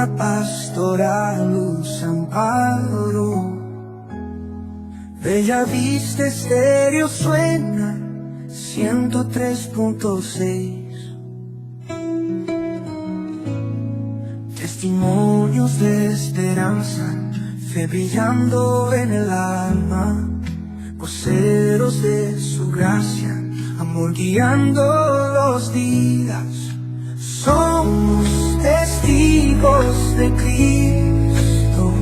la pastora Luz Amparo. Bella Vista Estéreo suena 103.6. Testimonios de esperanza, fe brillando en el alma, voceros de su gracia, amor guiando los días. Somos testigos de Cristo,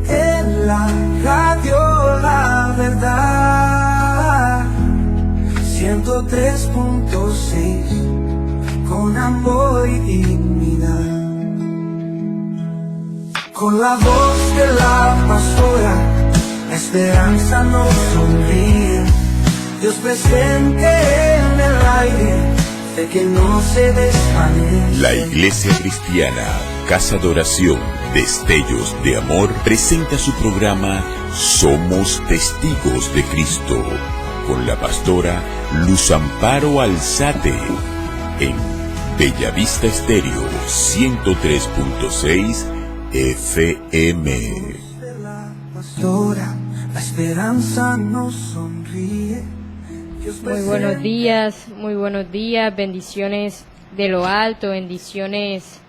en la radio La Verdad, 103.6, con amor y dignidad. Con la voz de la pastora, la esperanza nos sonríe. Dios presente en el aire, de que no se desvanece. La Iglesia Cristiana Casa de Oración Destellos de Amor presenta su programa Somos Testigos de Cristo, con la pastora Luz Amparo Alzate, en Bellavista Estéreo 103.6 FM. La esperanza nos sonríe. Muy buenos días, bendiciones de lo alto, bendiciones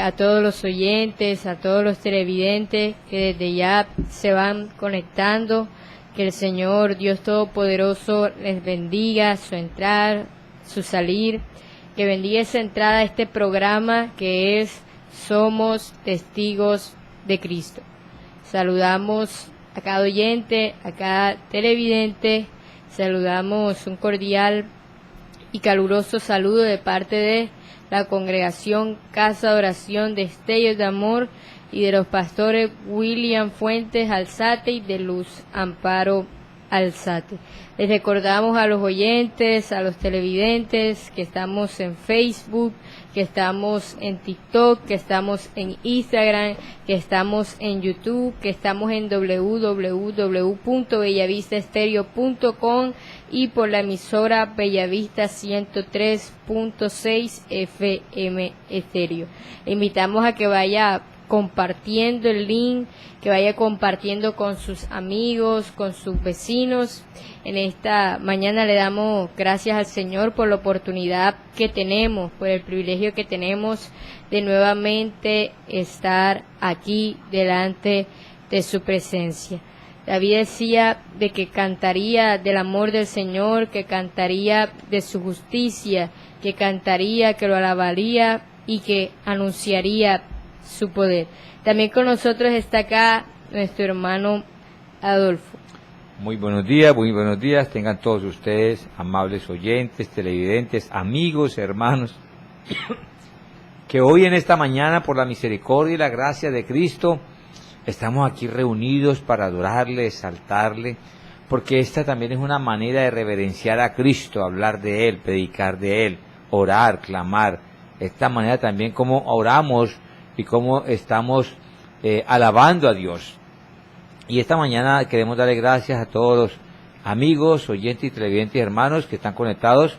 a todos los oyentes, a todos los televidentes que desde ya se van conectando. Que el Señor Dios Todopoderoso les bendiga su entrar, su salir, que bendiga esa entrada a este programa que es Somos Testigos de Cristo. Saludamos a cada oyente, a cada televidente, saludamos un cordial y caluroso saludo de parte de la congregación Casa de Oración Destellos de Amor y de los pastores William Fuentes Alzate y de Luz Amparo Alzate. Les recordamos a los oyentes, a los televidentes, que estamos en Facebook, que estamos en TikTok, que estamos en Instagram, que estamos en YouTube, que estamos en www.bellavistaestereo.com y por la emisora Bellavista 103.6 FM Estéreo. Le invitamos a que vaya compartiendo el link, que vaya compartiendo con sus amigos, con sus vecinos. En esta mañana le damos gracias al Señor por la oportunidad que tenemos, por el privilegio que tenemos de nuevamente estar aquí delante de su presencia. David decía de que cantaría del amor del Señor, que cantaría de su justicia, que cantaría, que lo alabaría y que anunciaría su poder. También con nosotros está acá nuestro hermano Adolfo. Muy buenos días, tengan todos ustedes, amables oyentes, televidentes, amigos, hermanos, que hoy en esta mañana, por la misericordia y la gracia de Cristo, estamos aquí reunidos para adorarle, exaltarle, porque esta también es una manera de reverenciar a Cristo, hablar de Él, predicar de Él, orar, clamar. Esta manera también como oramos y como estamos alabando a Dios. Y esta mañana queremos darle gracias a todos los amigos, oyentes y televidentes hermanos que están conectados,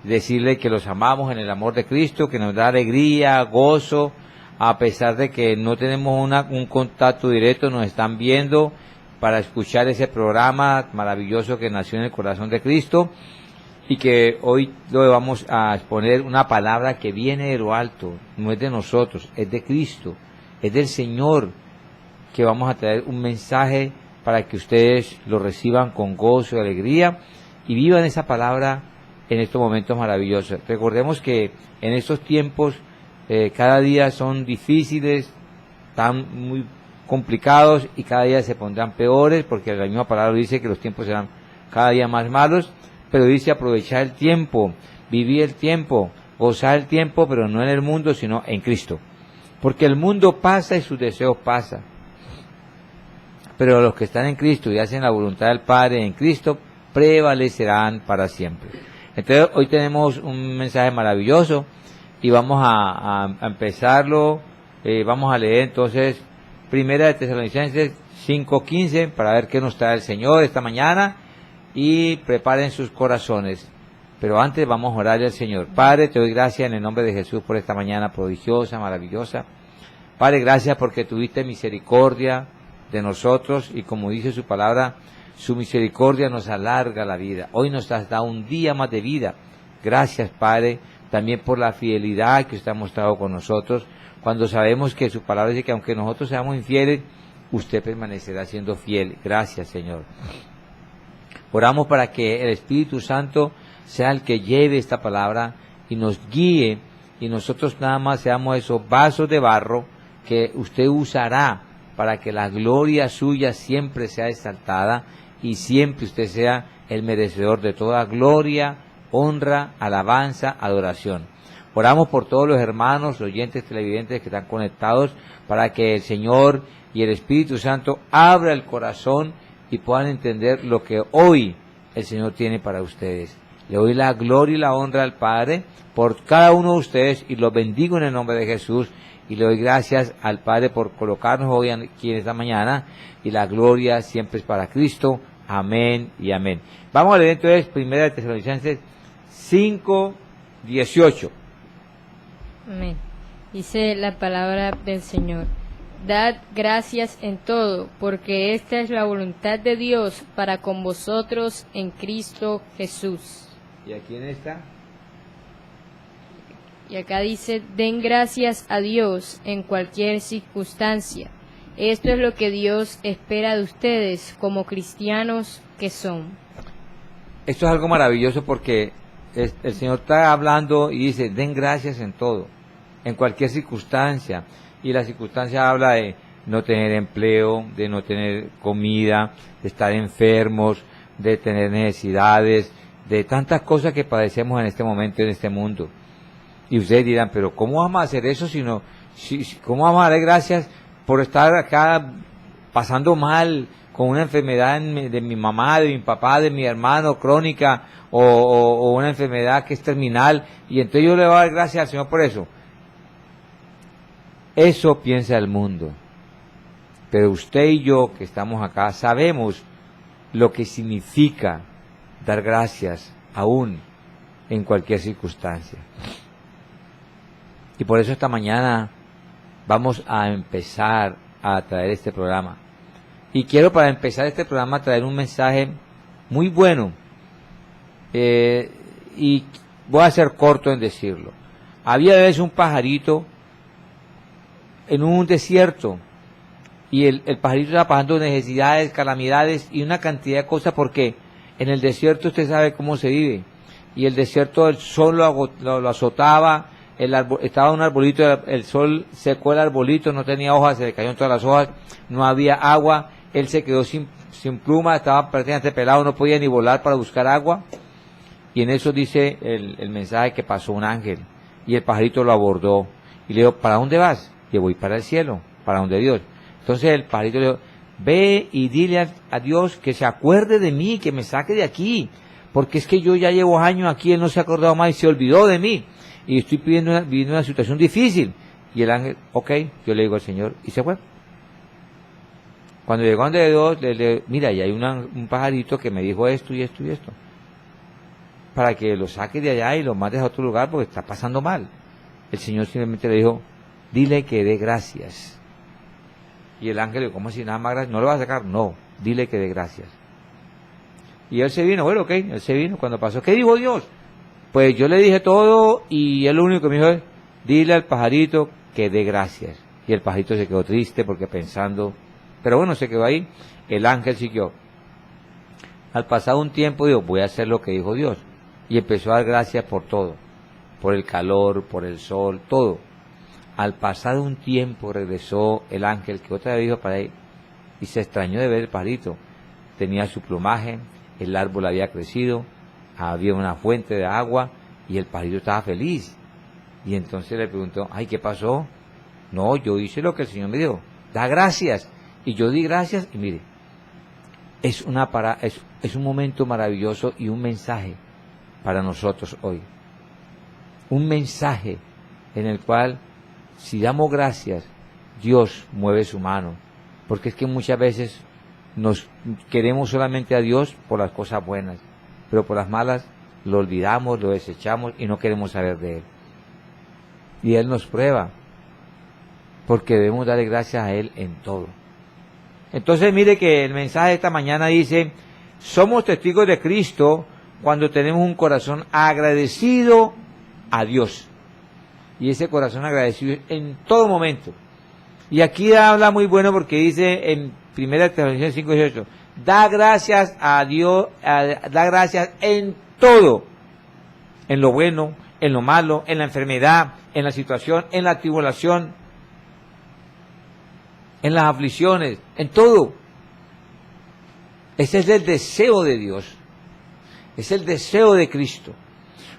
decirle que los amamos en el amor de Cristo, que nos da alegría, gozo, a pesar de que no tenemos un contacto directo, nos están viendo para escuchar ese programa maravilloso que nació en el corazón de Cristo, y que hoy lo vamos a exponer una palabra que viene de lo alto, no es de nosotros, es de Cristo, es del Señor, que vamos a traer un mensaje para que ustedes lo reciban con gozo y alegría y vivan esa palabra en estos momentos maravillosos. Recordemos que en estos tiempos cada día son difíciles, están muy complicados y cada día se pondrán peores, porque la misma palabra dice que los tiempos serán cada día más malos, pero dice aprovechar el tiempo, vivir el tiempo, gozar el tiempo, pero no en el mundo, sino en Cristo. Porque el mundo pasa y sus deseos pasan, pero los que están en Cristo y hacen la voluntad del Padre en Cristo prevalecerán para siempre. Entonces hoy tenemos un mensaje maravilloso y vamos a empezarlo. Vamos a leer entonces Primera de Tesalonicenses 5:15 para ver qué nos trae el Señor esta mañana, y preparen sus corazones. Pero antes vamos a orarle al Señor. Padre, te doy gracias en el nombre de Jesús por esta mañana prodigiosa, maravillosa. Padre, gracias porque tuviste misericordia de nosotros y como dice su palabra, su misericordia nos alarga la vida. Hoy nos has dado un día más de vida. Gracias, Padre, también por la fidelidad que usted ha mostrado con nosotros, cuando sabemos que su palabra dice que aunque nosotros seamos infieles, usted permanecerá siendo fiel. Gracias, Señor. Oramos para que el Espíritu Santo sea el que lleve esta palabra y nos guíe, y nosotros nada más seamos esos vasos de barro que usted usará para que la gloria suya siempre sea exaltada y siempre usted sea el merecedor de toda gloria, honra, alabanza, adoración. Oramos por todos los hermanos, oyentes, televidentes que están conectados, para que el Señor y el Espíritu Santo abra el corazón y puedan entender lo que hoy el Señor tiene para ustedes. Le doy la gloria y la honra al Padre por cada uno de ustedes y los bendigo en el nombre de Jesús. Y le doy gracias al Padre por colocarnos hoy aquí en esta mañana, y la gloria siempre es para Cristo. Amén y amén. Vamos a leer entonces 1 Tesalonicenses 5:18. Amén. Dice la palabra del Señor: Dad gracias en todo, porque esta es la voluntad de Dios para con vosotros en Cristo Jesús. ¿Y aquí en esta? Y acá dice: den gracias a Dios en cualquier circunstancia. Esto es lo que Dios espera de ustedes como cristianos que son. Esto es algo maravilloso porque el Señor está hablando y dice: den gracias en todo, en cualquier circunstancia. Y la circunstancia habla de no tener empleo, de no tener comida, de estar enfermos, de tener necesidades, de tantas cosas que padecemos en este momento, en este mundo. Y ustedes dirán: pero ¿cómo vamos a hacer eso cómo vamos a darle gracias por estar acá pasando mal con una enfermedad de mi mamá, de mi papá, de mi hermano, crónica, o una enfermedad que es terminal, y entonces yo le voy a dar gracias al Señor por eso? Eso piensa el mundo. Pero usted y yo que estamos acá sabemos lo que significa dar gracias aún en cualquier circunstancia. Y por eso esta mañana vamos a empezar a traer este programa. Y quiero, para empezar este programa, traer un mensaje muy bueno. Y voy a ser corto en decirlo. Había una vez un pajarito en un desierto, y el pajarito estaba pasando necesidades, calamidades y una cantidad de cosas, porque en el desierto usted sabe cómo se vive, y el desierto, el sol lo azotaba, estaba un arbolito, el sol secó el arbolito, no tenía hojas, se le cayeron todas las hojas, no había agua, él se quedó sin pluma, estaba prácticamente pelado, no podía ni volar para buscar agua. Y en eso dice el mensaje que pasó un ángel, y el pajarito lo abordó y le dijo: ¿para dónde vas? Que voy para el cielo, para donde Dios. Entonces el pajarito le dijo: ve y dile a Dios que se acuerde de mí, que me saque de aquí, porque es que yo ya llevo años aquí, él no se ha acordado más y se olvidó de mí, y estoy viviendo una situación difícil. Y el ángel: ok, yo le digo al Señor, y se fue. Cuando llegó donde Dios, mira, y hay un pajarito que me dijo esto y esto y esto, para que lo saque de allá y lo mandes a otro lugar porque está pasando mal. El Señor simplemente le dijo: dile que dé gracias. Y el ángel le dijo: ¿cómo así? Nada más gracias. ¿No lo vas a sacar? No, dile que dé gracias. Y él se vino. Bueno, ok, él se vino. Cuando pasó, ¿qué dijo Dios? Pues yo le dije todo, y él lo único que me dijo es: dile al pajarito que dé gracias. Y el pajarito se quedó triste porque pensando, pero bueno, se quedó ahí. El ángel siguió. Al pasar un tiempo dijo: voy a hacer lo que dijo Dios. Y empezó a dar gracias por todo, por el calor, por el sol, todo. Al pasar un tiempo regresó el ángel, que otra vez dijo para él, y se extrañó de ver el pajarito. Tenía su plumaje, el árbol había crecido, había una fuente de agua, y el pajarito estaba feliz. Y entonces le preguntó: ay, ¿qué pasó? No, yo hice lo que el Señor me dijo, da gracias. Y yo di gracias, y mire, es un momento maravilloso y un mensaje para nosotros hoy. Un mensaje en el cual, si damos gracias, Dios mueve su mano. Porque es que muchas veces nos queremos solamente a Dios por las cosas buenas, pero por las malas lo olvidamos, lo desechamos y no queremos saber de Él. Y Él nos prueba, porque debemos darle gracias a Él en todo. Entonces mire que el mensaje de esta mañana dice, somos testigos de Cristo cuando tenemos un corazón agradecido a Dios. Y ese corazón agradecido en todo momento. Y aquí habla muy bueno porque dice en 1 Tesalonicenses 5:18, da gracias a Dios, da gracias en todo, en lo bueno, en lo malo, en la enfermedad, en la situación, en la tribulación, en las aflicciones, en todo. Ese es el deseo de Dios, es el deseo de Cristo,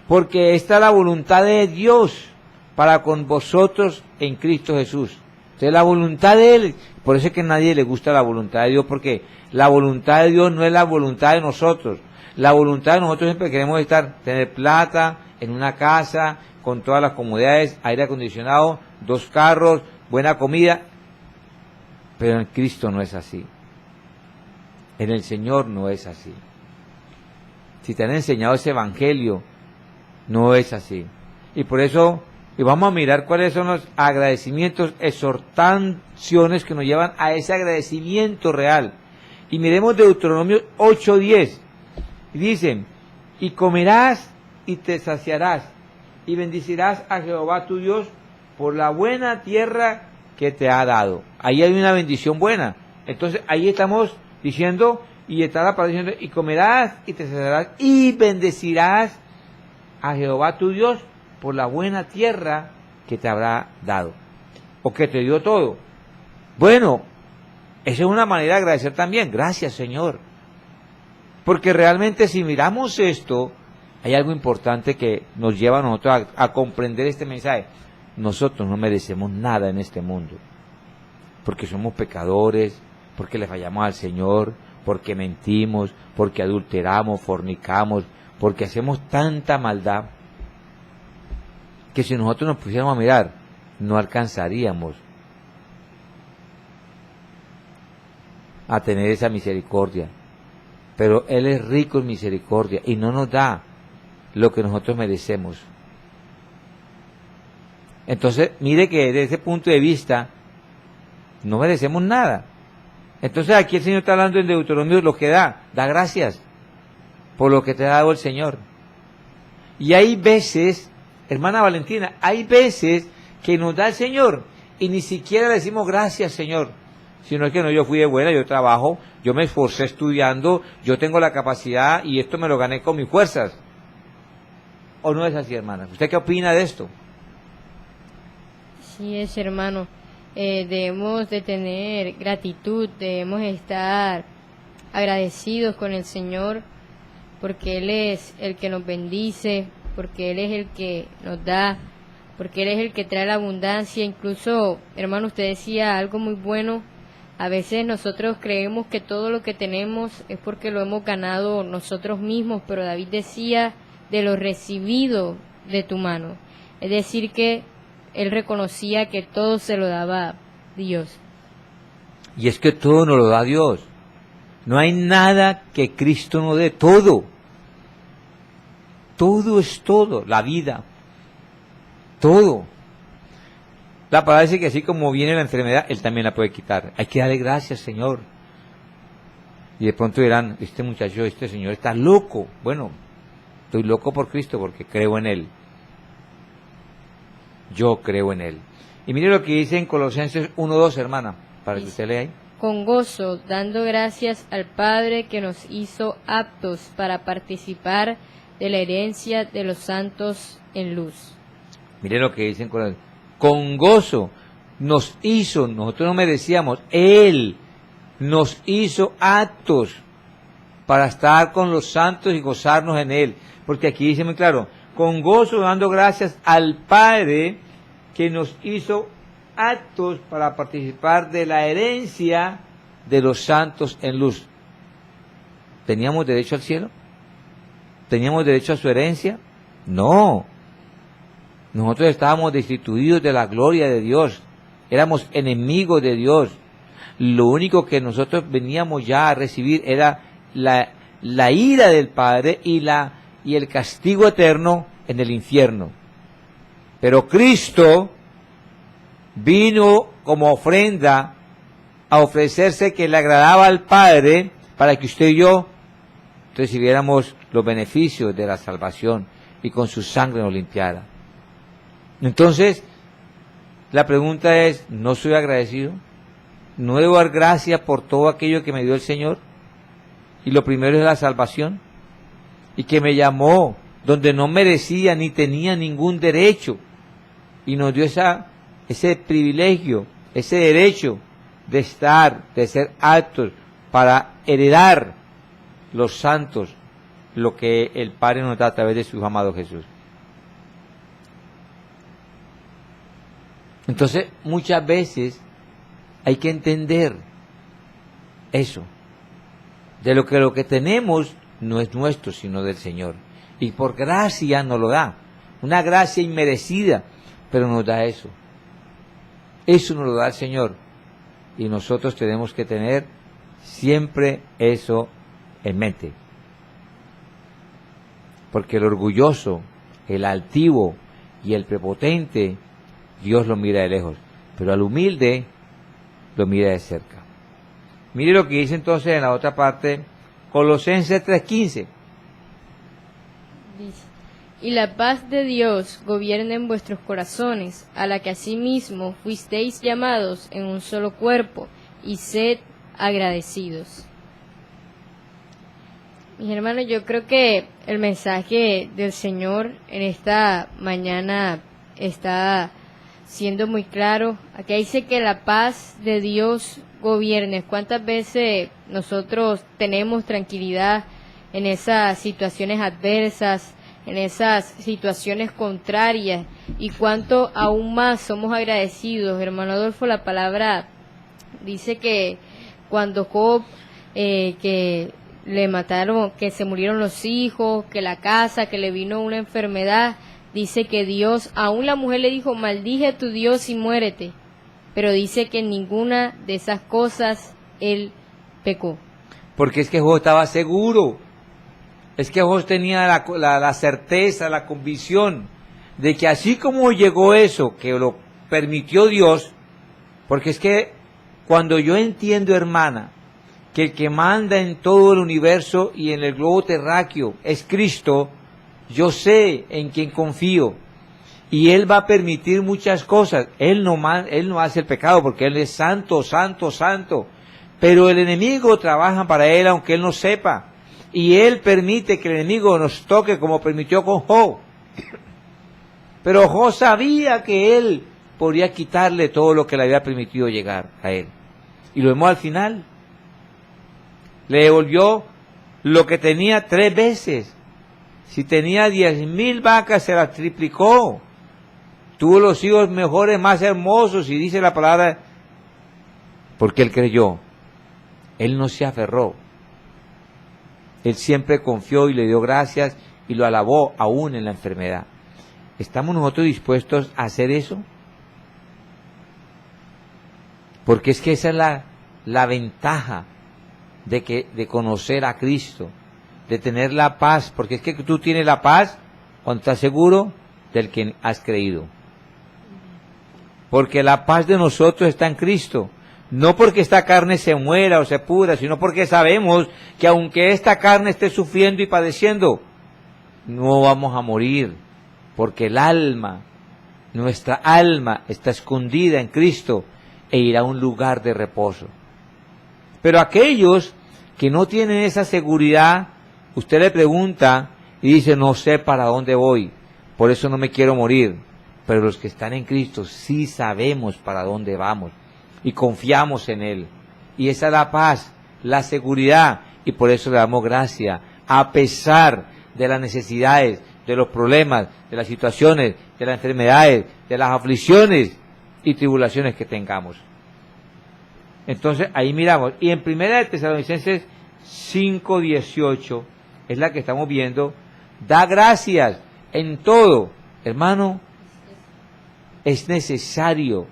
porque esta es la voluntad de Dios para con vosotros en Cristo Jesús. Entonces la voluntad de Él, por eso es que a nadie le gusta la voluntad de Dios, porque la voluntad de Dios no es la voluntad de nosotros. La voluntad de nosotros siempre queremos tener plata, en una casa, con todas las comodidades, aire acondicionado, 2 carros, buena comida. Pero en Cristo no es así. En el Señor no es así. Si te han enseñado ese evangelio, no es así. Y por eso, y vamos a mirar cuáles son los agradecimientos, exhortaciones que nos llevan a ese agradecimiento real. Y miremos Deuteronomio 8:10. Y dicen, y comerás y te saciarás, y bendecirás a Jehová tu Dios por la buena tierra que te ha dado. Ahí hay una bendición buena. Entonces ahí estamos diciendo, y está la palabra diciendo, y comerás y te saciarás, y bendecirás a Jehová tu Dios por la buena tierra que te habrá dado, o que te dio todo. Bueno, esa es una manera de agradecer también. Gracias, Señor. Porque realmente si miramos esto, hay algo importante que nos lleva a nosotros a comprender este mensaje. Nosotros no merecemos nada en este mundo, porque somos pecadores, porque le fallamos al Señor, porque mentimos, porque adulteramos, fornicamos, porque hacemos tanta maldad, que si nosotros nos pusiéramos a mirar, no alcanzaríamos a tener esa misericordia. Pero Él es rico en misericordia y no nos da lo que nosotros merecemos. Entonces, mire que desde ese punto de vista, no merecemos nada. Entonces aquí el Señor está hablando en Deuteronomio lo que da gracias por lo que te ha dado el Señor. Y hay veces, hermana Valentina, hay veces que nos da el Señor y ni siquiera le decimos gracias, Señor. Sino es que no, yo fui de buena, yo trabajo, yo me esforcé estudiando, yo tengo la capacidad y esto me lo gané con mis fuerzas. ¿O no es así, hermana? ¿Usted qué opina de esto? Sí es, hermano. Debemos de tener gratitud, debemos estar agradecidos con el Señor, porque Él es el que nos bendice, porque Él es el que nos da, porque Él es el que trae la abundancia. Incluso, hermano, usted decía algo muy bueno. A veces nosotros creemos que todo lo que tenemos es porque lo hemos ganado nosotros mismos, pero David decía de lo recibido de tu mano. Es decir, que él reconocía que todo se lo daba Dios. Y es que todo nos lo da Dios. No hay nada que Cristo no dé, todo. Todo es todo, la vida. Todo. La palabra dice que así como viene la enfermedad, Él también la puede quitar. Hay que darle gracias, Señor. Y de pronto dirán, este muchacho, este señor está loco. Bueno, estoy loco por Cristo porque creo en Él. Yo creo en Él. Y mire lo que dice en Colosenses 1:2, hermana, para que usted lea ahí. Con gozo, dando gracias al Padre que nos hizo aptos para participar de la herencia de los santos en luz. Mire lo que dice en Colosenses. Con gozo nos hizo, nosotros no merecíamos, Él nos hizo aptos para estar con los santos y gozarnos en Él. Porque aquí dice muy claro, con gozo dando gracias al Padre que nos hizo aptos para participar de la herencia de los santos en luz. ¿Teníamos derecho al cielo? ¿Teníamos derecho a su herencia? No. Nosotros estábamos destituidos de la gloria de Dios. Éramos enemigos de Dios. Lo único que nosotros veníamos ya a recibir era la ira del Padre y y el castigo eterno en el infierno. Pero Cristo vino como ofrenda a ofrecerse que le agradaba al Padre para que usted y yo recibiéramos los beneficios de la salvación y con su sangre nos limpiara. Entonces, la pregunta es, ¿no soy agradecido? ¿No debo dar gracias por todo aquello que me dio el Señor? Y lo primero es la salvación, y que me llamó donde no merecía ni tenía ningún derecho, y nos dio ese privilegio, ese derecho de ser aptos para heredar los santos, lo que el Padre nos da a través de su Hijo amado Jesús. Entonces, muchas veces hay que entender eso, de lo que tenemos no es nuestro, sino del Señor. Y por gracia nos lo da, una gracia inmerecida, pero nos da eso. Eso nos lo da el Señor. Y nosotros tenemos que tener siempre eso en mente. Porque el orgulloso, el altivo y el prepotente, Dios lo mira de lejos, pero al humilde lo mira de cerca. Mire lo que dice entonces en la otra parte, Colosenses 3:15. Dice, y la paz de Dios gobierne en vuestros corazones, a la que asimismo fuisteis llamados en un solo cuerpo, y sed agradecidos. Mis hermanos, yo creo que el mensaje del Señor en esta mañana está siendo muy claro. Aquí dice que la paz de Dios gobierne. ¿Cuántas veces nosotros tenemos tranquilidad en esas situaciones adversas, en esas situaciones contrarias? Y cuánto aún más somos agradecidos. Hermano Adolfo, la palabra dice que cuando Job, que le mataron, que se murieron los hijos, que la casa, que le vino una enfermedad, dice que Dios, aún la mujer le dijo, maldige a tu Dios y muérete, pero dice que en ninguna de esas cosas él pecó. Porque es que Job estaba seguro, es que Job tenía la certeza, la convicción de que así como llegó eso, que lo permitió Dios, porque es que cuando yo entiendo, hermana, que el que manda en todo el universo y en el globo terráqueo es Cristo, yo sé en quién confío, y Él va a permitir muchas cosas. Él no hace el pecado porque Él es santo, santo, santo, pero el enemigo trabaja para Él aunque Él no sepa, y Él permite que el enemigo nos toque como permitió con Job. Pero Job sabía que Él podría quitarle todo lo que le había permitido llegar a Él, y lo vemos al final. Le devolvió lo que tenía 3 veces. Si tenía 10,000 vacas, se las triplicó. Tuvo los hijos mejores, más hermosos, y dice la palabra, porque él creyó. Él no se aferró. Él siempre confió y le dio gracias y lo alabó aún en la enfermedad. ¿Estamos nosotros dispuestos a hacer eso? Porque es que esa es la ventaja de conocer a Cristo, de tener la paz, porque es que tú tienes la paz cuando estás seguro del que has creído. Porque la paz de nosotros está en Cristo, no porque esta carne se muera o se pudra, sino porque sabemos que aunque esta carne esté sufriendo y padeciendo, no vamos a morir, porque el alma, nuestra alma está escondida en Cristo e irá a un lugar de reposo. Pero aquellos que no tienen esa seguridad, usted le pregunta y dice, no sé para dónde voy, por eso no me quiero morir. Pero los que están en Cristo sí sabemos para dónde vamos y confiamos en Él. Y esa es la paz, la seguridad, y por eso le damos gracias, a pesar de las necesidades, de los problemas, de las situaciones, de las enfermedades, de las aflicciones y tribulaciones que tengamos. Entonces ahí miramos, y en 1 Tesalonicenses 5:18 es la que estamos viendo, da gracias en todo. Hermano, es necesario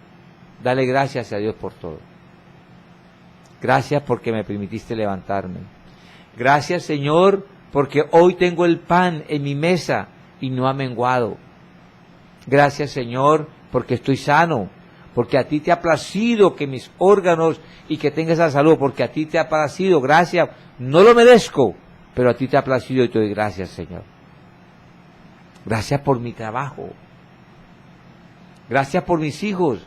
darle gracias a Dios por todo. Gracias porque me permitiste levantarme. Gracias, Señor, porque hoy tengo el pan en mi mesa y no ha menguado. Gracias, Señor, porque estoy sano, porque a ti te ha placido que mis órganos y que tenga esa salud, porque a ti te ha placido, gracias, no lo merezco, pero a ti te ha placido y te doy gracias, Señor. Gracias por mi trabajo, gracias por mis hijos,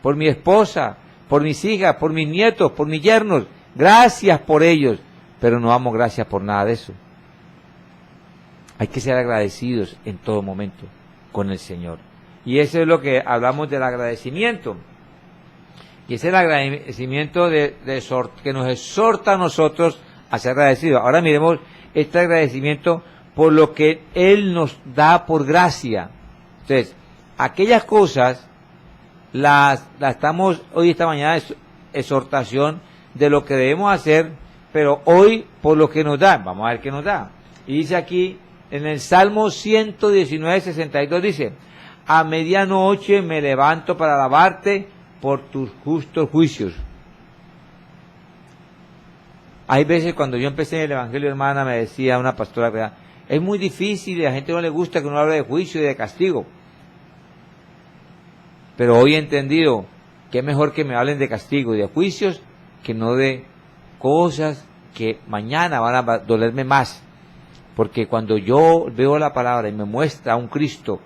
por mi esposa, por mis hijas, por mis nietos, por mis yernos, gracias por ellos, pero no damos gracias por nada de eso. Hay que ser agradecidos en todo momento con el Señor. Y eso es lo que hablamos del agradecimiento. Y ese es el agradecimiento que nos exhorta a nosotros a ser agradecidos. Ahora miremos este agradecimiento por lo que Él nos da por gracia. Entonces, aquellas cosas las estamos hoy, esta mañana, exhortación de lo que debemos hacer, pero hoy por lo que nos da. Vamos a ver qué nos da. Y dice aquí, en el Salmo 119, 62, dice: a medianoche me levanto para alabarte por tus justos juicios. Hay veces cuando yo empecé en el Evangelio, hermana, me decía una pastora, ¿verdad?, es muy difícil y a la gente no le gusta que uno hable de juicio y de castigo. Pero hoy he entendido que es mejor que me hablen de castigo y de juicios que no de cosas que mañana van a dolerme más. Porque cuando yo veo la palabra y me muestra un Cristo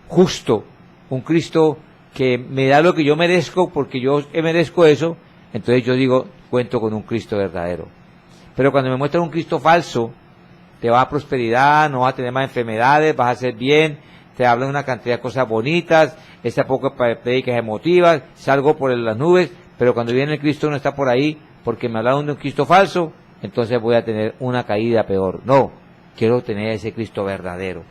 justo, un Cristo que me da lo que yo merezco porque yo merezco eso, entonces yo digo, cuento con un Cristo verdadero. Pero cuando me muestra un Cristo falso, te va a prosperidad, no vas a tener más enfermedades, vas a hacer bien, te hablan una cantidad de cosas bonitas, esa poco predicas emotivas, salgo por las nubes, pero cuando viene el Cristo no está por ahí, porque me hablaron de un Cristo falso, entonces voy a tener una caída peor. No, quiero tener ese Cristo verdadero,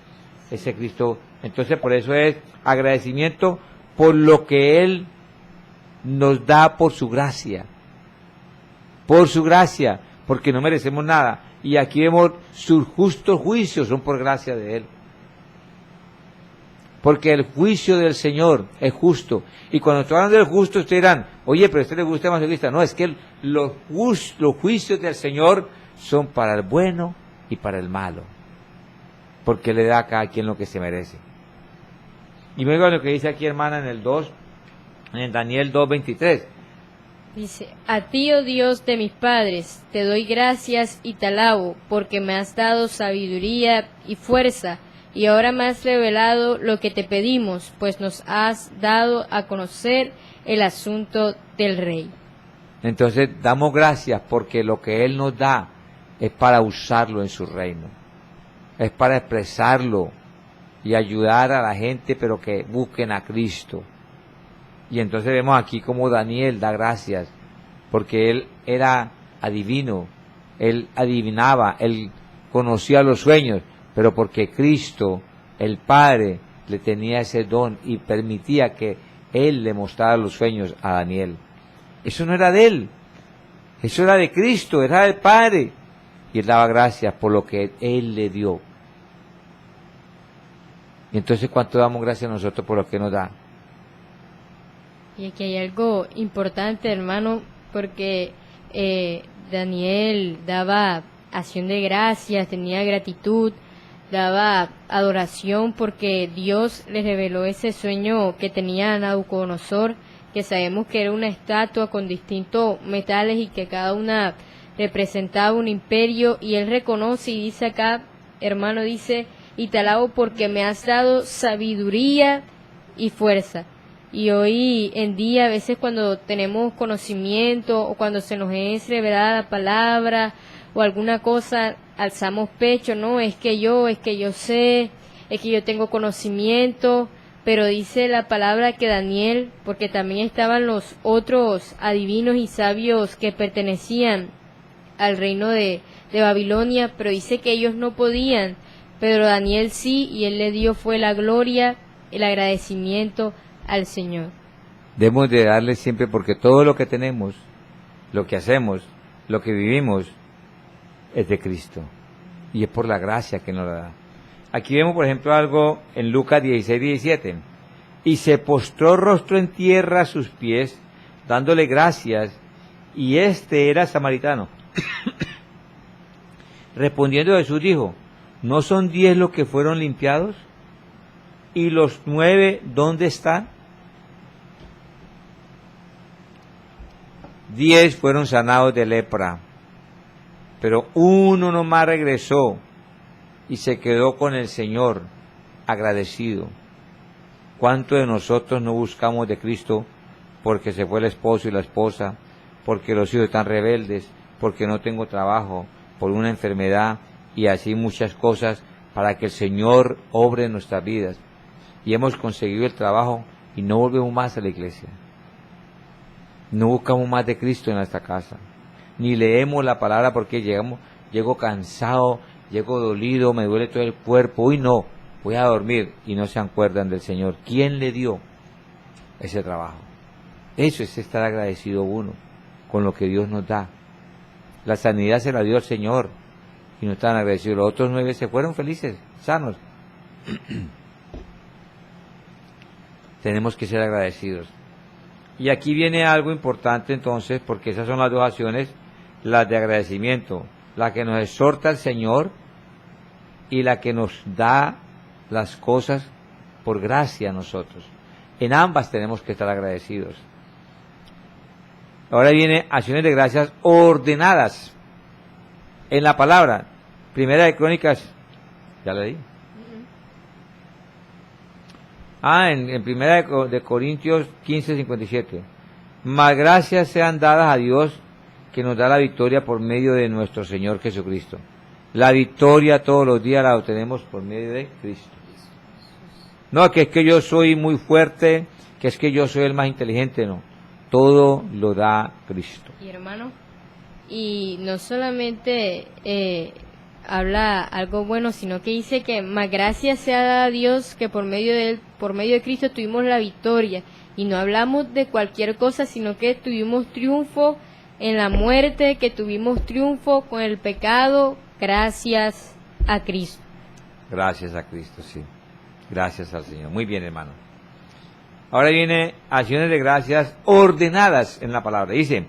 ese Cristo. Entonces por eso es agradecimiento por lo que Él nos da por su gracia, porque no merecemos nada. Y aquí vemos sus justos juicios son por gracia de Él. Porque el juicio del Señor es justo. Y cuando estoy hablando del justo, ustedes dirán, oye, pero a usted le gusta masoquista. No, es que los juicios del Señor son para el bueno y para el malo. Porque le da a cada quien lo que se merece. Y luego lo que dice aquí, hermana, en Daniel 2:23. Dice: a ti, oh Dios de mis padres, te doy gracias y te alabo, porque me has dado sabiduría y fuerza, y ahora me has revelado lo que te pedimos, pues nos has dado a conocer el asunto del rey. Entonces damos gracias porque lo que Él nos da es para usarlo en su reino, es para expresarlo y ayudar a la gente, pero que busquen a Cristo. Y entonces vemos aquí como Daniel da gracias, porque él era adivino, él adivinaba, él conocía los sueños, pero porque Cristo, el Padre, le tenía ese don y permitía que Él le mostrara los sueños a Daniel. Eso no era de él, eso era de Cristo, era del Padre. Y él daba gracias por lo que Él le dio. Y entonces, ¿cuánto damos gracias a nosotros por lo que nos da? Y aquí hay algo importante, hermano, porque Daniel daba acción de gracias, tenía gratitud, daba adoración porque Dios le reveló ese sueño que tenía Nabucodonosor, que sabemos que era una estatua con distintos metales y que cada una representaba un imperio, y él reconoce y dice acá, hermano, dice: y te alabo porque me has dado sabiduría y fuerza. Y hoy en día, a veces cuando tenemos conocimiento o cuando se nos es revelada la palabra o alguna cosa, alzamos pecho, no, es que yo sé, es que yo tengo conocimiento, pero dice la palabra que Daniel, porque también estaban los otros adivinos y sabios que pertenecían al reino de Babilonia, pero dice que ellos no podían, pero Daniel sí, y él le dio fue la gloria, el agradecimiento al Señor. Debemos de darle siempre, porque todo lo que tenemos, lo que hacemos, lo que vivimos, es de Cristo, y es por la gracia que nos la da. Aquí vemos, por ejemplo, algo en Lucas 16:17. Y se postró rostro en tierra a sus pies, dándole gracias, y este era samaritano. Respondiendo Jesús dijo, ¿no son 10 los que fueron limpiados? ¿Y los 9 dónde están? 10 fueron sanados de lepra, pero uno nomás regresó y se quedó con el Señor agradecido. ¿Cuántos de nosotros no buscamos de Cristo porque se fue el esposo y la esposa, porque los hijos están rebeldes, porque no tengo trabajo, por una enfermedad y así muchas cosas para que el Señor obre en nuestras vidas? Y hemos conseguido el trabajo y no volvemos más a la iglesia. No buscamos más de Cristo en nuestra casa. Ni leemos la palabra porque llego cansado, llego dolido, me duele todo el cuerpo. Uy, no, voy a dormir y no se acuerdan del Señor. ¿Quién le dio ese trabajo? Eso es estar agradecido uno con lo que Dios nos da. La sanidad se la dio el Señor y no están agradecidos. Los otros 9 se fueron felices, sanos. Tenemos que ser agradecidos. Y aquí viene algo importante entonces, porque esas son las dos acciones, las de agradecimiento, la que nos exhorta el Señor y la que nos da las cosas por gracia a nosotros. En ambas tenemos que estar agradecidos. Ahora viene acciones de gracias ordenadas en la palabra. Primera de Crónicas, ya lo di. En Primera de Corintios 15:57. Mas gracias sean dadas a Dios que nos da la victoria por medio de nuestro Señor Jesucristo. La victoria todos los días la obtenemos por medio de Cristo. No, que es que yo soy muy fuerte, que es que yo soy el más inteligente, no. Todo lo da Cristo. Y hermano, y no solamente habla algo bueno, sino que dice que más gracias sea dada a Dios que por medio de él, por medio de Cristo tuvimos la victoria. Y no hablamos de cualquier cosa, sino que tuvimos triunfo en la muerte, que tuvimos triunfo con el pecado, gracias a Cristo. Gracias a Cristo, sí. Gracias al Señor. Muy bien, hermano. Ahora viene acciones de gracias ordenadas en la palabra. Dice,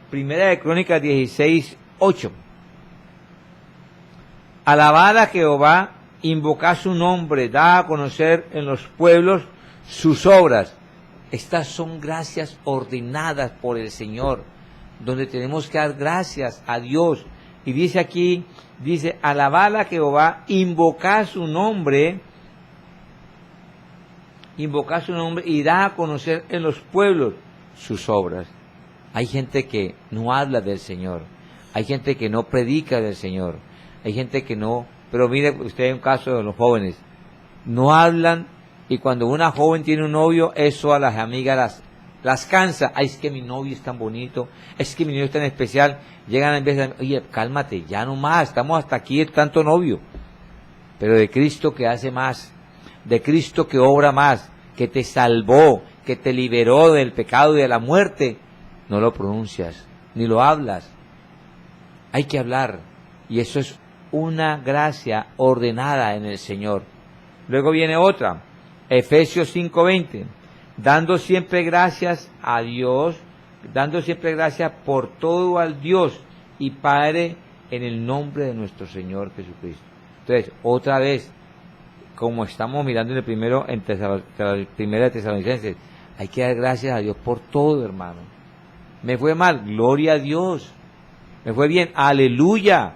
Primera de Crónicas 16:8. Alabad a Jehová, invocad su nombre, da a conocer en los pueblos sus obras. Estas son gracias ordenadas por el Señor, donde tenemos que dar gracias a Dios. Y dice aquí, dice, alabad a Jehová, invocad su nombre y da a conocer en los pueblos sus obras. Hay gente que no habla del Señor, hay gente que no predica del Señor, hay gente que no, pero mire usted hay un caso de los jóvenes, no hablan, y cuando una joven tiene un novio, eso a las amigas las cansa. Ay, es que mi novio es tan bonito, es que mi novio es tan especial. Llegan en vez de, oye, cálmate, ya no más, estamos hasta aquí el tanto novio. Pero de Cristo que hace más, de Cristo que obra más, que te salvó, que te liberó del pecado y de la muerte, no lo pronuncias, ni lo hablas. Hay que hablar, y eso es una gracia ordenada en el Señor. Luego viene otra, Efesios 5:20, dando siempre gracias a Dios, dando siempre gracias por todo al Dios y Padre en el nombre de nuestro Señor Jesucristo. Entonces, otra vez, como estamos mirando en el primero, en Primera de Tesalonicenses, hay que dar gracias a Dios por todo, hermano. Me fue mal, gloria a Dios. Me fue bien, aleluya.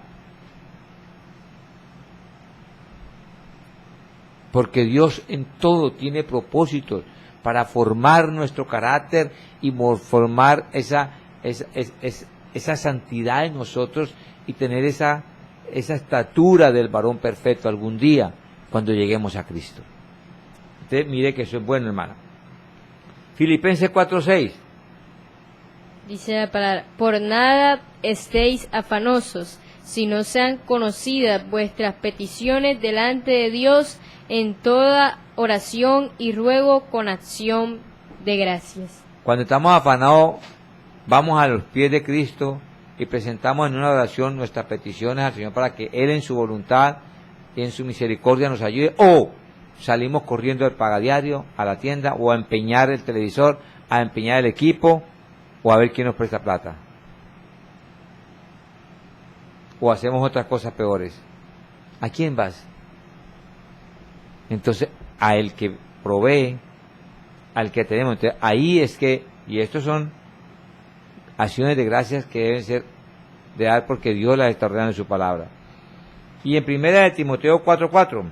Porque Dios en todo tiene propósitos para formar nuestro carácter y formar esa santidad en nosotros y tener esa estatura del varón perfecto algún día cuando lleguemos a Cristo. Usted mire que eso es bueno, hermano. Filipenses 4:6. Dice la palabra, por nada estéis afanosos, si no sean conocidas vuestras peticiones delante de Dios en toda oración y ruego con acción de gracias. Cuando estamos afanados, vamos a los pies de Cristo y presentamos en una oración nuestras peticiones al Señor para que Él en su voluntad y en su misericordia nos ayude, o salimos corriendo del pagadiario a la tienda, o a empeñar el televisor, a empeñar el equipo, o a ver quién nos presta plata. o hacemos otras cosas peores? ¿A quién vas? Entonces, a el que provee, al que tenemos. Entonces, ahí es que, y estos son acciones de gracias que deben ser de dar porque Dios las está ordenando en su palabra. Y en 1 Timoteo 4:4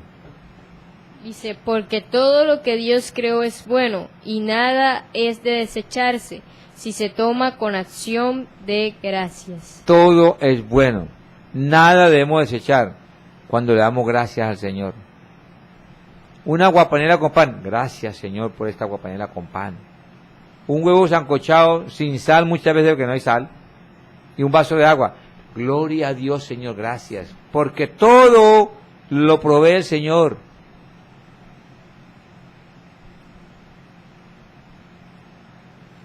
dice, porque todo lo que Dios creó es bueno, y nada es de desecharse, si se toma con acción de gracias. Todo es bueno, nada debemos desechar cuando le damos gracias al Señor. Una aguapanela con pan, gracias Señor por esta aguapanela con pan. Un huevo sancochado sin sal, muchas veces porque no hay sal, y un vaso de agua, gloria a Dios Señor, gracias, porque todo lo provee el Señor.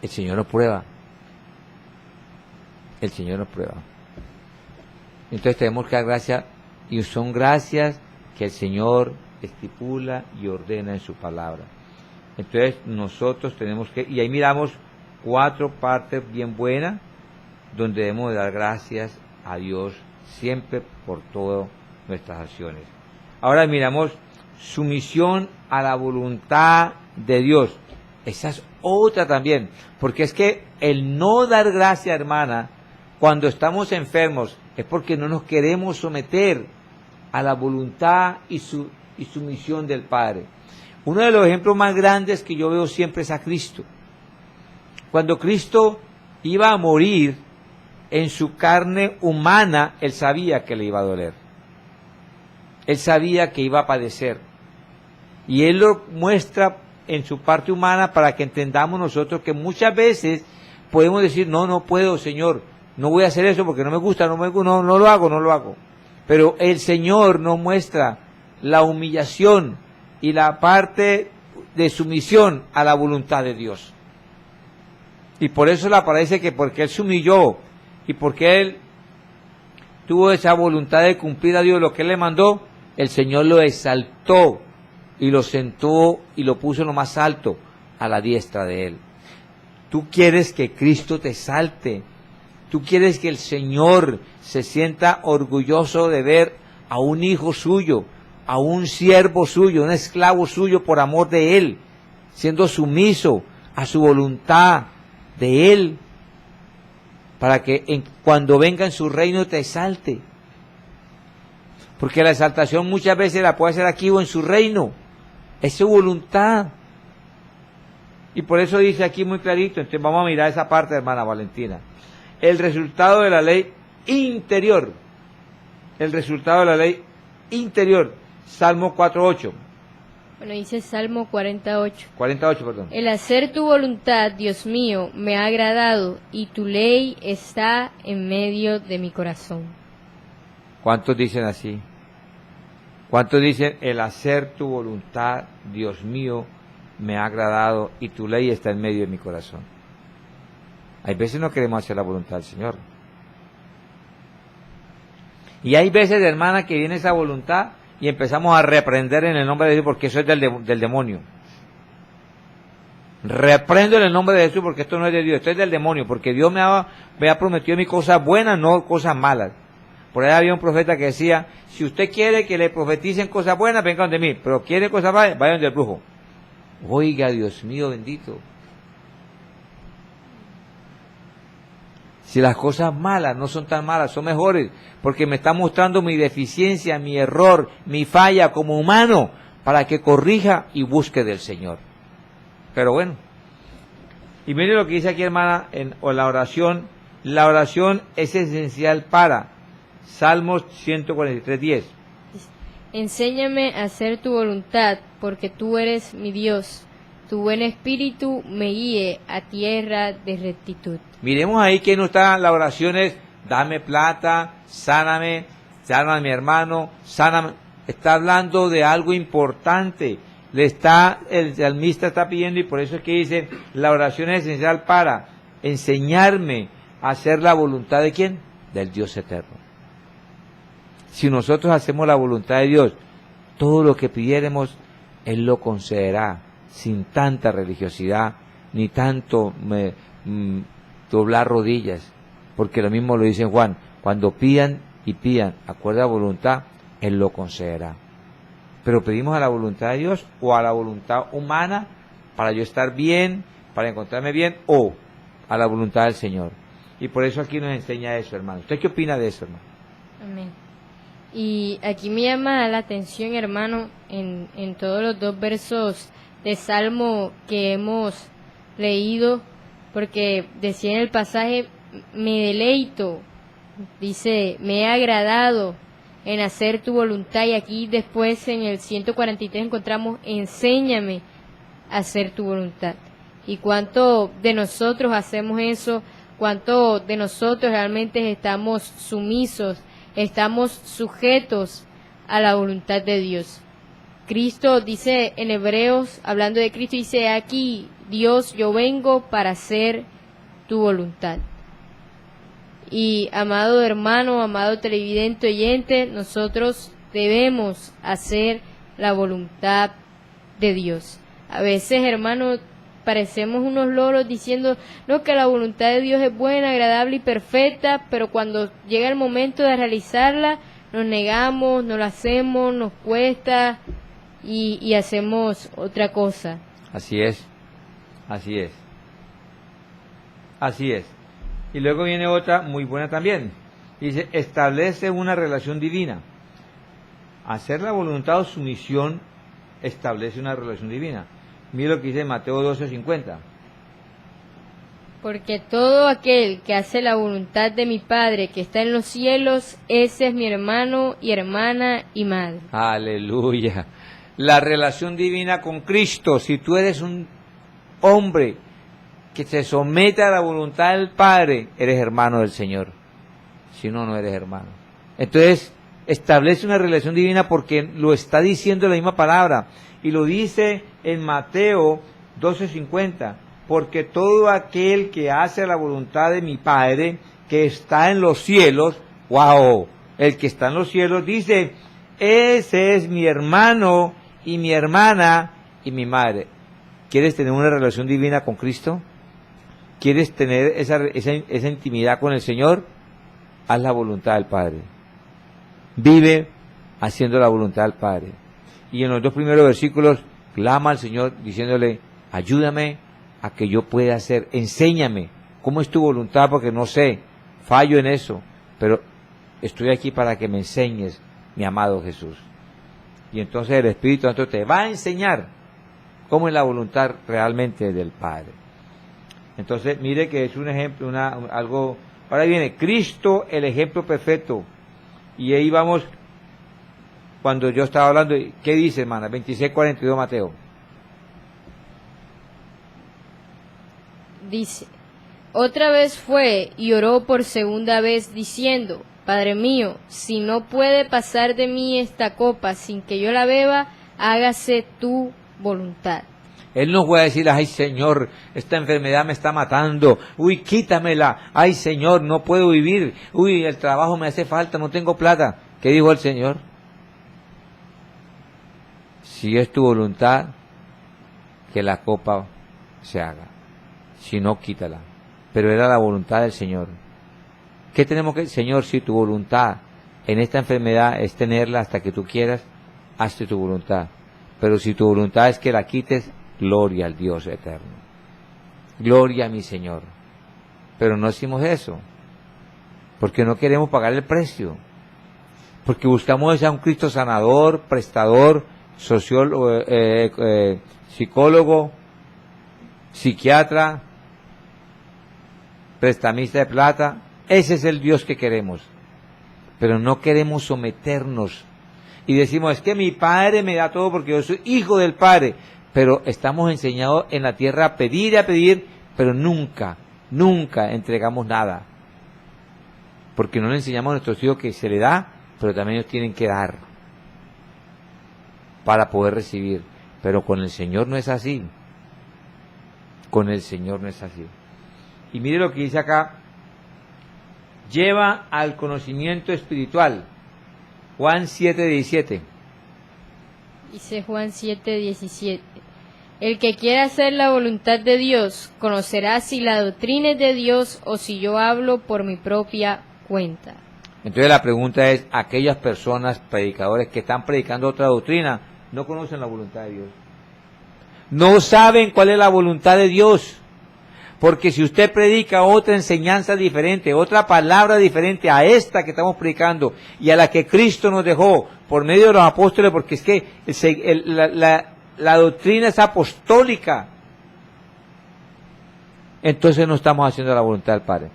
El Señor nos prueba. El Señor nos prueba. Entonces tenemos que dar gracias, y son gracias que el Señor estipula y ordena en su palabra. Entonces nosotros tenemos que, y ahí miramos 4 partes bien buenas, donde debemos de dar gracias a Dios siempre por todas nuestras acciones. Ahora miramos sumisión a la voluntad de Dios. Esa es otra también, porque es que el no dar gracias, hermana, cuando estamos enfermos, es porque no nos queremos someter a la voluntad y sumisión del Padre. Uno de los ejemplos más grandes que yo veo siempre es a Cristo. Cuando Cristo iba a morir en su carne humana, Él sabía que le iba a doler. Él sabía que iba a padecer. Y Él lo muestra en su parte humana para que entendamos nosotros que muchas veces podemos decir, no puedo, Señor, no voy a hacer eso porque no me gusta, no lo hago. Pero el Señor nos muestra la humillación y la parte de sumisión a la voluntad de Dios. Y por eso le parece que porque Él se humilló y porque Él tuvo esa voluntad de cumplir a Dios lo que Él le mandó, el Señor lo exaltó y lo sentó y lo puso en lo más alto, a la diestra de Él. Tú quieres que Cristo te exalte, tú quieres que el Señor se sienta orgulloso de ver a un hijo suyo, a un siervo suyo, un esclavo suyo por amor de Él, siendo sumiso a su voluntad de Él, para que cuando venga en su reino te exalte. Porque la exaltación muchas veces la puede hacer aquí o en su reino. Es su voluntad. Y por eso dice aquí muy clarito, entonces vamos a mirar esa parte, hermana Valentina. El resultado de la ley interior. El resultado de la ley interior. Salmo 4:8. Bueno, dice Salmo 48. 48, perdón. El hacer tu voluntad, Dios mío, me ha agradado, y tu ley está en medio de mi corazón. ¿Cuántos dicen así? ¿Cuántos dicen, el hacer tu voluntad, Dios mío, me ha agradado, y tu ley está en medio de mi corazón? Hay veces no queremos hacer la voluntad del Señor. Y hay veces, hermana, que viene esa voluntad y empezamos a reprender en el nombre de Dios porque eso es del demonio. Reprendo en el nombre de Jesús porque esto no es de Dios, esto es del demonio, porque Dios me ha prometido mis cosas buenas, no cosas malas. Por ahí había un profeta que decía, si usted quiere que le profeticen cosas buenas, vengan de mí, pero quiere cosas malas, vayan del brujo. Oiga, Dios mío bendito. Si las cosas malas no son tan malas, son mejores, porque me está mostrando mi deficiencia, mi error, mi falla como humano, para que corrija y busque del Señor. Pero bueno, y mire lo que dice aquí, hermana, en la oración es esencial para Salmos 143:10. Enséñame a hacer tu voluntad, porque tú eres mi Dios. Tu buen espíritu me guíe a tierra de rectitud. Miremos ahí que no está la oración es, dame plata, sáname, sana a mi hermano, sáname. Está hablando de algo importante. El salmista está pidiendo, y por eso es que dice, la oración es esencial para enseñarme a hacer la voluntad de ¿quién? Del Dios eterno. Si nosotros hacemos la voluntad de Dios, todo lo que pidiéremos, Él lo concederá, sin tanta religiosidad, ni tanto doblar rodillas, porque lo mismo lo dice Juan, cuando pidan y pidan acorde a la voluntad, Él lo concederá. Pero pedimos a la voluntad de Dios o a la voluntad humana para yo estar bien, para encontrarme bien, o a la voluntad del Señor. Y por eso aquí nos enseña eso, hermano. ¿Usted qué opina de eso, hermano? Amén. Y aquí me llama la atención, hermano, en todos los 2 versos de Salmo que hemos leído, porque decía en el pasaje, me deleito, dice, me he agradado en hacer tu voluntad, y aquí después en el 143 encontramos, enséñame a hacer tu voluntad. Y cuánto de nosotros hacemos eso, cuánto de nosotros realmente estamos sumisos, estamos sujetos a la voluntad de Dios. Cristo dice en Hebreos, hablando de Cristo, dice, aquí Dios, yo vengo para hacer tu voluntad. Y amado hermano, amado televidente, oyente, nosotros debemos hacer la voluntad de Dios. A veces, hermano, parecemos unos loros diciendo, no, que la voluntad de Dios es buena, agradable y perfecta, pero cuando llega el momento de realizarla, nos negamos, no la hacemos, nos cuesta y hacemos otra cosa. Así es, así es, así es. Y luego viene otra muy buena también. Dice, establece una relación divina. Hacer la voluntad o sumisión establece una relación divina. Mira lo que dice Mateo 12:50. Porque todo aquel que hace la voluntad de mi Padre que está en los cielos, ese es mi hermano y hermana y madre. Aleluya. La relación divina con Cristo. Si tú eres un hombre que se somete a la voluntad del Padre, eres hermano del Señor. Si no, no eres hermano. Entonces, establece una relación divina porque lo está diciendo la misma palabra. Y lo dice en Mateo 12:50. Porque todo aquel que hace la voluntad de mi Padre, que está en los cielos, wow, el que está en los cielos, dice, ese es mi hermano y mi hermana y mi madre. ¿Quieres tener una relación divina con Cristo? ¿Quieres tener esa intimidad con el Señor? Haz la voluntad del Padre. Vive haciendo la voluntad del Padre. Y en los 2 primeros versículos, clama al Señor diciéndole, ayúdame a que yo pueda hacer, enséñame cómo es tu voluntad, porque no sé, fallo en eso, pero estoy aquí para que me enseñes, mi amado Jesús. Y entonces el Espíritu Santo te va a enseñar cómo es la voluntad realmente del Padre. Entonces, mire que es un ejemplo, algo. Ahora viene Cristo, el ejemplo perfecto. Y ahí vamos, cuando yo estaba hablando, ¿qué dice, hermana? 26:42 Mateo. Dice, otra vez fue y oró por segunda vez diciendo, Padre mío, si no puede pasar de mí esta copa sin que yo la beba, hágase tu voluntad. Él no puede decir, ay Señor, esta enfermedad me está matando, uy, quítamela, ay Señor, no puedo vivir, uy, el trabajo me hace falta, no tengo plata. ¿Qué dijo el Señor? Si es tu voluntad, que la copa se haga, si no, quítala. Pero era la voluntad del Señor. ¿Qué tenemos que, Señor, si tu voluntad en esta enfermedad es tenerla hasta que tú quieras, hazte tu voluntad. Pero si tu voluntad es que la quites, gloria al Dios eterno. Gloria a mi Señor. Pero no hicimos eso, porque no queremos pagar el precio, porque buscamos a un Cristo sanador, prestador, sociólogo, psicólogo, psiquiatra, prestamista de plata. Ese es el Dios que queremos, pero no queremos someternos y decimos, es que mi Padre me da todo porque yo soy hijo del Padre. Pero estamos enseñados en la tierra a pedir, pero nunca entregamos nada. Porque no le enseñamos a nuestros hijos que se le da, pero también ellos tienen que dar para poder recibir. Pero con el Señor no es así. Con el Señor no es así. Y mire lo que dice acá. Lleva al conocimiento espiritual. Juan 7:17. Dice Juan 7:17. El que quiera hacer la voluntad de Dios, conocerá si la doctrina es de Dios o si yo hablo por mi propia cuenta. Entonces la pregunta es, aquellas personas, predicadores que están predicando otra doctrina, no conocen la voluntad de Dios. No saben cuál es la voluntad de Dios. Porque si usted predica otra enseñanza diferente, otra palabra diferente a esta que estamos predicando y a la que Cristo nos dejó por medio de los apóstoles, porque es que la doctrina es apostólica, entonces no estamos haciendo la voluntad del Padre.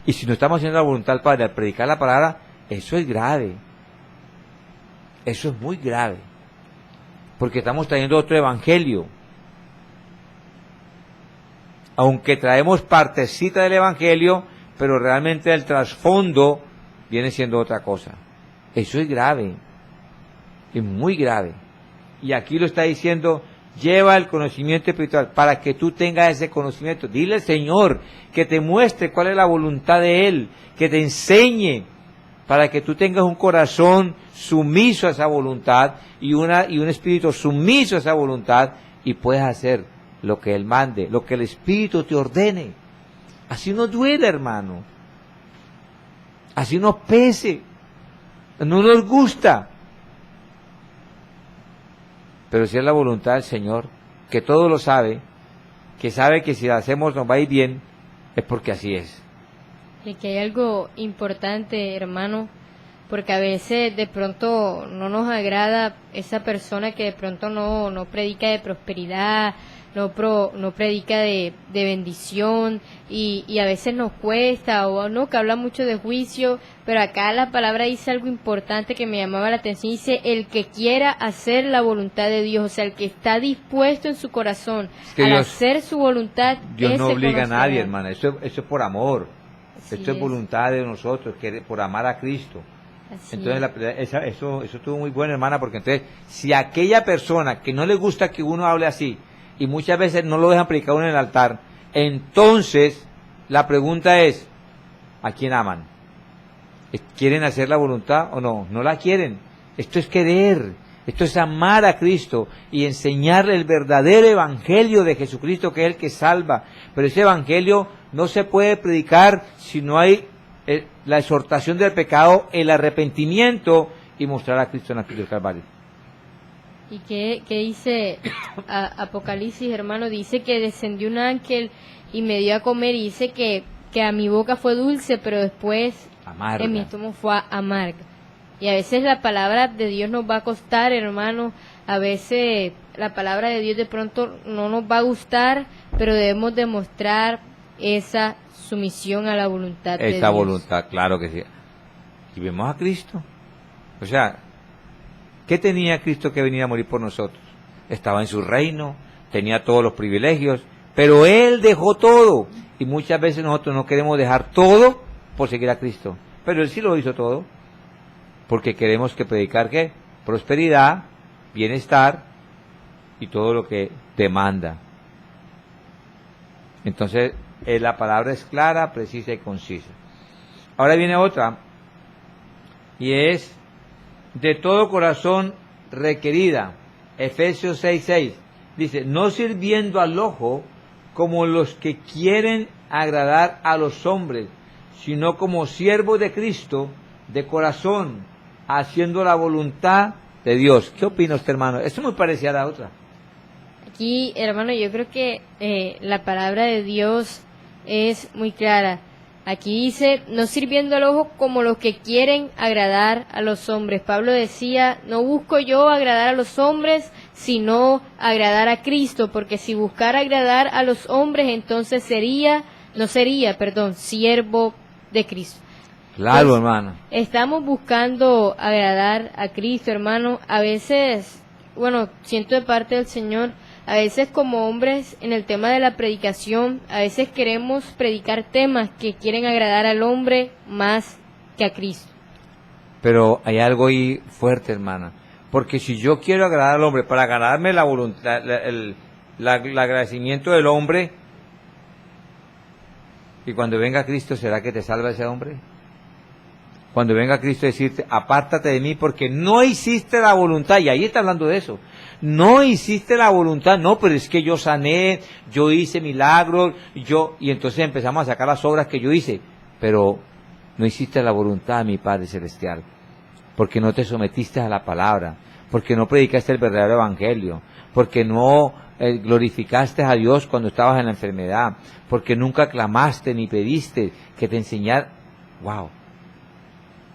Y si no estamos haciendo la voluntad del Padre al predicar la palabra, eso es grave. Eso es muy grave. Porque estamos trayendo otro evangelio. Aunque traemos partecita del evangelio, pero realmente el trasfondo viene siendo otra cosa. Eso es grave. Es muy grave. Y aquí lo está diciendo, lleva el conocimiento espiritual para que tú tengas ese conocimiento. Dile al Señor que te muestre cuál es la voluntad de Él, que te enseñe para que tú tengas un corazón sumiso a esa voluntad y un espíritu sumiso a esa voluntad y puedas hacer lo que Él mande, lo que el Espíritu te ordene. Así nos duele, hermano. Así nos pese. No nos gusta. Pero si es la voluntad del Señor, que todo lo sabe, que sabe que si lo hacemos nos va a ir bien, es porque así es. Y que hay algo importante, hermano, porque a veces de pronto no nos agrada esa persona que de pronto no predica de prosperidad, no predica de bendición, y a veces nos cuesta, o no, que habla mucho de juicio, pero acá la palabra dice algo importante que me llamaba la atención, dice, el que quiera hacer la voluntad de Dios, o sea, el que está dispuesto en su corazón a hacer su voluntad. Dios no obliga a nadie, hermana, eso es por amor, esto es voluntad de nosotros, por amar a Cristo. Así entonces eso estuvo muy bueno, hermana, porque entonces, si aquella persona que no le gusta que uno hable así, y muchas veces no lo dejan predicar uno en el altar, entonces la pregunta es, ¿a quién aman? ¿Quieren hacer la voluntad o no? No la quieren. Esto es querer, esto es amar a Cristo y enseñarle el verdadero evangelio de Jesucristo, que es el que salva. Pero ese evangelio no se puede predicar si no hay la exhortación del pecado, el arrepentimiento y mostrar a Cristo en la cruz del Calvario. ¿Y qué dice Apocalipsis, hermano? Dice que descendió un ángel y me dio a comer, y dice que a mi boca fue dulce, pero después amarga. En mi estómago fue amarga. Y a veces la palabra de Dios nos va a costar, hermano. A veces la palabra de Dios de pronto no nos va a gustar, pero debemos demostrar esa sumisión a la voluntad de Dios. Esa voluntad, claro que sí. Y vemos a Cristo. O sea, ¿qué tenía Cristo que venía a morir por nosotros? Estaba en su reino, tenía todos los privilegios, pero Él dejó todo. Y muchas veces nosotros no queremos dejar todo por seguir a Cristo. Pero Él sí lo hizo todo. Porque queremos que predicar, ¿qué? Prosperidad, bienestar y todo lo que demanda. Entonces, la palabra es clara, precisa y concisa. Ahora viene otra, y es de todo corazón requerida. Efesios 6:6 dice, no sirviendo al ojo como los que quieren agradar a los hombres, sino como siervos de Cristo, de corazón, haciendo la voluntad de Dios. ¿Qué opina usted, hermano? Esto es muy parecido a la otra. Aquí, hermano, yo creo que la palabra de Dios es muy clara. Aquí dice, no sirviendo al ojo como los que quieren agradar a los hombres. Pablo decía, no busco yo agradar a los hombres, sino agradar a Cristo, porque si buscara agradar a los hombres, entonces no sería, siervo de Cristo. Claro, Entonces, hermano. Estamos buscando agradar a Cristo, hermano. A veces, siento de parte del Señor, a veces como hombres en el tema de la predicación, a veces queremos predicar temas que quieren agradar al hombre más que a Cristo. Pero hay algo ahí fuerte, hermana. Porque si yo quiero agradar al hombre, para ganarme la voluntad, el agradecimiento del hombre, y cuando venga Cristo, ¿será que te salva ese hombre? Cuando venga Cristo decirte, apártate de mí porque no hiciste la voluntad, y ahí está hablando de eso, no hiciste la voluntad, no, pero es que yo sané, yo hice milagros, y entonces empezamos a sacar las obras que yo hice, pero no hiciste la voluntad de mi Padre Celestial, porque no te sometiste a la palabra, porque no predicaste el verdadero evangelio, porque no glorificaste a Dios cuando estabas en la enfermedad, porque nunca clamaste ni pediste que te enseñara. ¡Wow!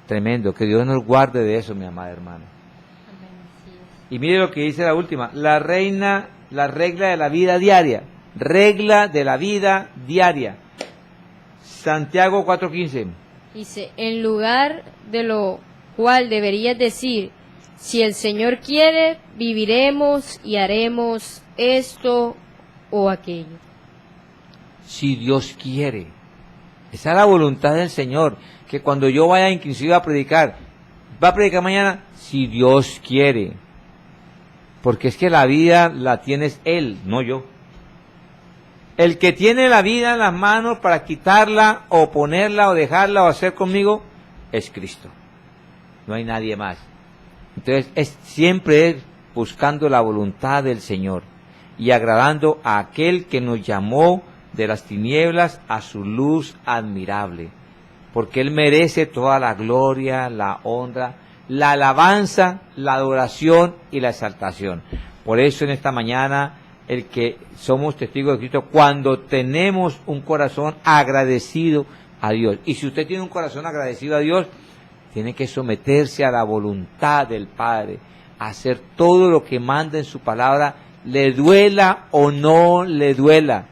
Tremendo, que Dios nos guarde de eso, mi amada hermana. Y mire lo que dice la última, la regla de la vida diaria, regla de la vida diaria. Santiago 4:15. Dice, en lugar de lo cual deberías decir, si el Señor quiere, viviremos y haremos esto o aquello. Si Dios quiere. Esa es la voluntad del Señor, que cuando yo vaya inclusive a predicar, ¿va a predicar mañana? Si Dios quiere. Porque es que la vida la tienes Él, no yo. El que tiene la vida en las manos para quitarla o ponerla o dejarla o hacer conmigo es Cristo. No hay nadie más. Entonces siempre es buscando la voluntad del Señor y agradando a aquel que nos llamó de las tinieblas a su luz admirable. Porque Él merece toda la gloria, la honra, la alabanza, la adoración y la exaltación. Por eso en esta mañana, el que somos testigos de Cristo, cuando tenemos un corazón agradecido a Dios. Y si usted tiene un corazón agradecido a Dios, tiene que someterse a la voluntad del Padre, hacer todo lo que manda en su palabra, le duela o no le duela.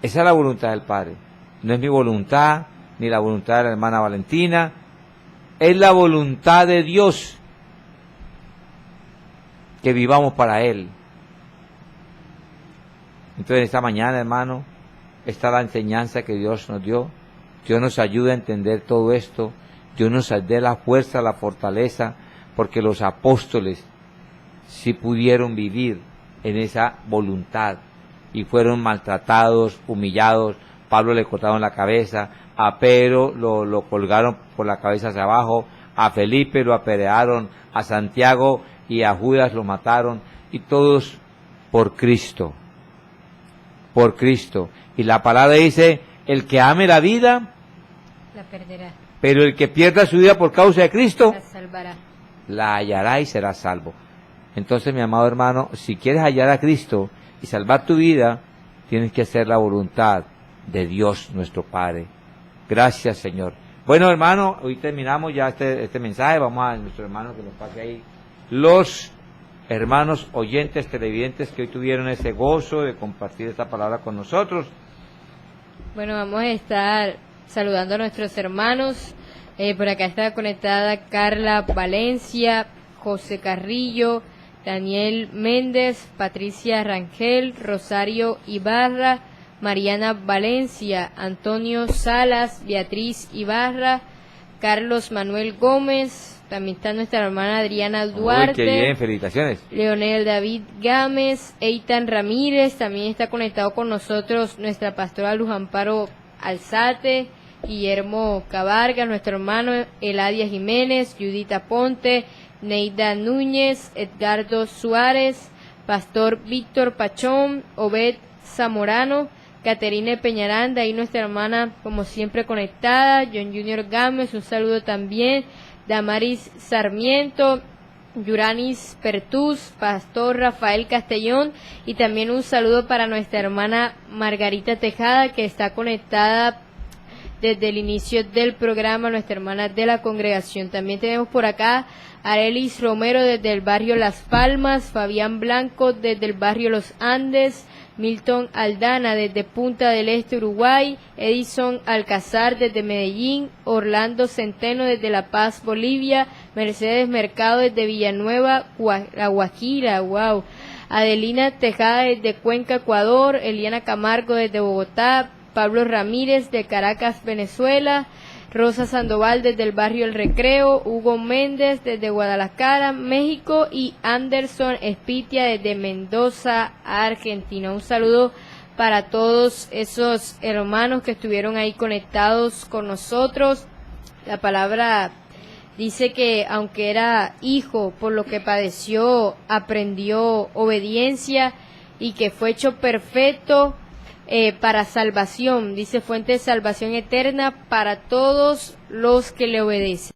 Esa es la voluntad del Padre. No es mi voluntad, ni la voluntad de la hermana Valentina, es la voluntad de Dios, que vivamos para Él. Entonces esta mañana, hermano, está la enseñanza que Dios nos dio. Dios nos ayuda a entender todo esto. Dios nos dé la fuerza, la fortaleza, porque los apóstoles sí pudieron vivir en esa voluntad y fueron maltratados, humillados. Pablo le cortaron la cabeza, a Pedro lo colgaron por la cabeza hacia abajo, a Felipe lo apedrearon, a Santiago y a Judas lo mataron, y todos por Cristo. Por Cristo. Y la palabra dice, el que ame la vida, la perderá. Pero el que pierda su vida por causa de Cristo, la salvará. La hallará y será salvo. Entonces, mi amado hermano, si quieres hallar a Cristo y salvar tu vida, tienes que hacer la voluntad de Dios nuestro Padre. Gracias, Señor. Bueno, hermano, hoy terminamos ya este mensaje. Vamos a nuestro hermano que nos pase ahí. Los hermanos oyentes, televidentes que hoy tuvieron ese gozo de compartir esta palabra con nosotros. Bueno, vamos a estar saludando a nuestros hermanos. Por acá está conectada Carla Valencia, José Carrillo, Daniel Méndez, Patricia Rangel, Rosario Ibarra, Mariana Valencia, Antonio Salas, Beatriz Ibarra, Carlos Manuel Gómez, también está nuestra hermana Adriana Duarte. Uy, qué bien, felicitaciones. Leonel David Gámez, Eitan Ramírez, también está conectado con nosotros nuestra pastora Luz Amparo Alzate, Guillermo Cabarga, nuestro hermano Eladia Jiménez, Judita Ponte, Neida Núñez, Edgardo Suárez, Pastor Víctor Pachón, Obed Zamorano, Caterine Peñaranda y nuestra hermana como siempre conectada, John Junior Gámez, un saludo también, Damaris Sarmiento, Yuranis Pertús, Pastor Rafael Castellón y también un saludo para nuestra hermana Margarita Tejada que está conectada desde el inicio del programa, nuestra hermana de la congregación. También tenemos por acá a Arelis Romero desde el barrio Las Palmas, Fabián Blanco desde el barrio Los Andes, Milton Aldana desde Punta del Este, Uruguay, Edison Alcázar desde Medellín, Orlando Centeno desde La Paz, Bolivia, Mercedes Mercado desde Villanueva, La Guajira, wow, Adelina Tejada desde Cuenca, Ecuador, Eliana Camargo desde Bogotá, Pablo Ramírez de Caracas, Venezuela, Rosa Sandoval desde el barrio El Recreo, Hugo Méndez desde Guadalajara, México y Anderson Espitia desde Mendoza, Argentina. Un saludo para todos esos hermanos que estuvieron ahí conectados con nosotros. La palabra dice que aunque era hijo, por lo que padeció, aprendió obediencia y que fue hecho perfecto para salvación, dice fuente de salvación eterna para todos los que le obedecen.